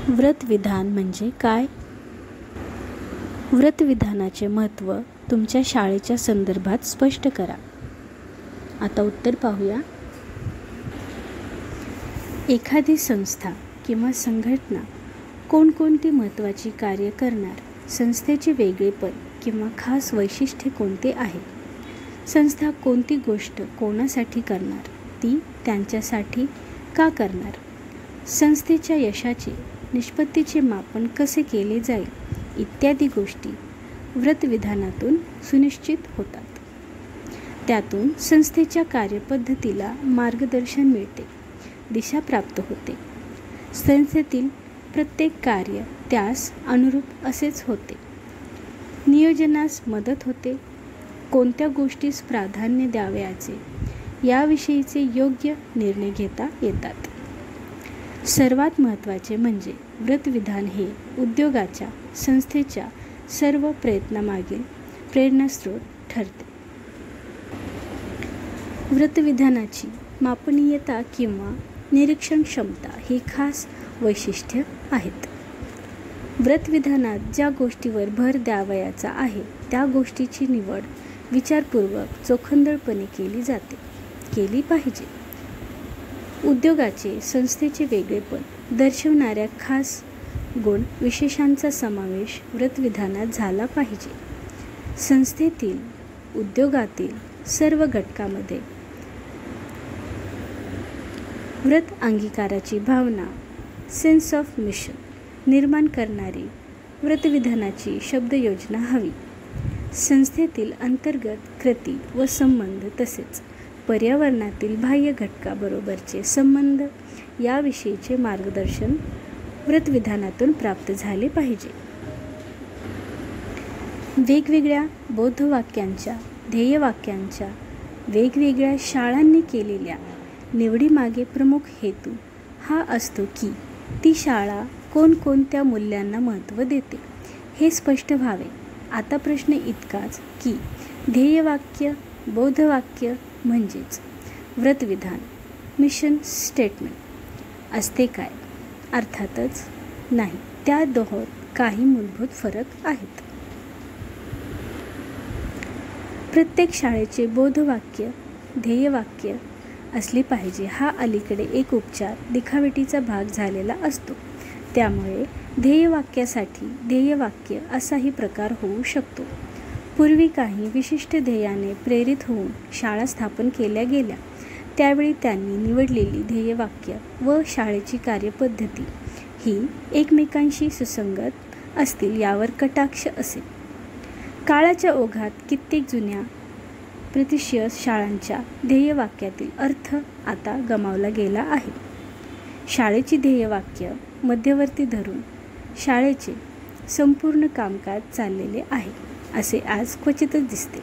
व्रतविधान म्हणजे काय? व्रतविधानाचे महत्त्व तुमच्या शाळेच्या संदर्भात स्पष्ट करा. आता उत्तर पाहूया. एखादी संस्था किंवा संघटना कोणकोणती महत्त्वाची कार्य करणार, संस्थेचे वेगळेपण किंवा खास वैशिष्ट्य कोणते आहे, संस्था कोणती गोष्ट कोणासाठी करणार, ती त्यांच्यासाठी का करणार, संस्थेच्या यशाचे निष्पत्तीचे मापन कसे केले जाईल इत्यादी गोष्टी व्रतविधानातून सुनिश्चित होतात. त्यातून संस्थेच्या कार्यपद्धतीला मार्गदर्शन मिळते, दिशा प्राप्त होते. संस्थेतील प्रत्येक कार्य त्यास अनुरूप असेच होते. नियोजनास मदत होते. कोणत्या गोष्टीस प्राधान्य द्यावयाचे याविषयीचे योग्य निर्णय घेता येतात. सर्वात महत्त्वाचे म्हणजे व्रतविधान हे उद्योगाच्या, संस्थेच्या सर्व प्रयत्नामागील प्रेरणास्रोत ठरते. व्रतविधानाची मापनीयता किंवा निरीक्षण क्षमता ही खास वैशिष्ट्य आहेत. व्रतविधानात ज्या गोष्टीवर भर द्यावयाचा आहे त्या गोष्टीची निवड विचारपूर्वक चोखंदळपणे केली पाहिजे. उद्योगाचे, संस्थेचे वेगळेपण दर्शवणाऱ्या खास गुण विशेषांचा समावेश व्रतविधानात झाला पाहिजे. संस्थेतील, उद्योगातील सर्व घटकांमध्ये व्रत अंगीकाराची भावना, सेन्स ऑफ मिशन निर्माण करणारी व्रतविधानाची शब्दयोजना हवी. संस्थेतील अंतर्गत कृती व संबंध तसेच पर्यावरणातील बाह्य घटकाबरोबरचे संबंध याविषयीचे मार्गदर्शन व्रतविधानातून प्राप्त झाले पाहिजे. वेगवेगळ्या बोधवाक्यांच्या, ध्येयवाक्यांच्या, वेगवेगळ्या शाळांनी केलेल्या निवडीमागे प्रमुख हेतू हा असतो की ती शाळा कोणकोणत्या मूल्यांना महत्त्व देते हे स्पष्ट व्हावे. आता प्रश्न इतकाच की ध्येयवाक्य, बोधवाक्य म्हणजेच व्रतविधान, मिशन स्टेटमेंट असते काय? अर्थातच नाही. त्या दोहोत काही मूलभूत फरक आहेत. प्रत्येक शाळेचे बोधवाक्य, ध्येयवाक्य असले पाहिजे हा अलीकडे एक उपचार, दिखावटीचा भाग झालेला असतो. त्यामुळे ध्येयवाक्यासाठी ध्येयवाक्य असाही प्रकार होऊ शकतो. पूर्वी काही विशिष्ट ध्येयाने प्रेरित होऊन शाळा स्थापन केल्या गेल्या. त्यावेळी त्यांनी निवडलेली ध्येयवाक्य व शाळेची कार्यपद्धती ही एकमेकांशी सुसंगत असतील यावर कटाक्ष असेल. काळाच्या ओघात कित्येक जुन्या प्रतिष्ठित शाळांच्या ध्येयवाक्यातील अर्थ आता गमावला गेला आहे. शाळेची ध्येयवाक्य मध्यवर्ती धरून शाळेचे संपूर्ण कामकाज चाललेले आहे असे आज क्वचितच दिसते.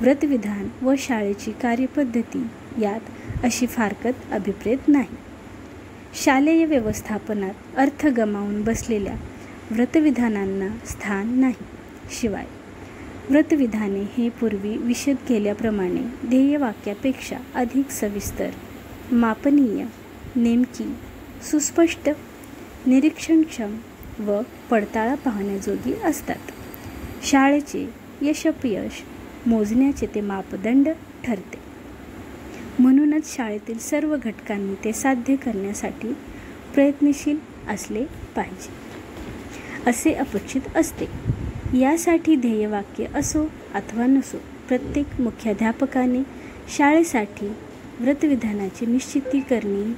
व्रतविधान व शाळेची कार्यपद्धती यात अशी फारकत अभिप्रेत नाही. शालेय व्यवस्थापनात अर्थ गमावून बसलेल्या व्रतविधानांना स्थान नाही. शिवाय व्रतविधाने हे पूर्वी विशद केल्याप्रमाणे ध्येयवाक्यापेक्षा अधिक सविस्तर, मापनीय, नेमकी, सुस्पष्ट, निरीक्षणक्षम व पडताळा पाहण्याजोगी असतात. शाळेचे यशापयश मोजण्याचे ते मापदंड ठरते. म्हणूनच शाळेतील सर्व घटकांनी ते साध्य करण्यासाठी प्रयत्नशील असले पाहिजे असे अपेक्षित असते. यासाठी ध्येयवाक्य असो अथवा नसो, प्रत्येक मुख्याध्यापकाने शाळेसाठी व्रतविधानाची निश्चिती करणे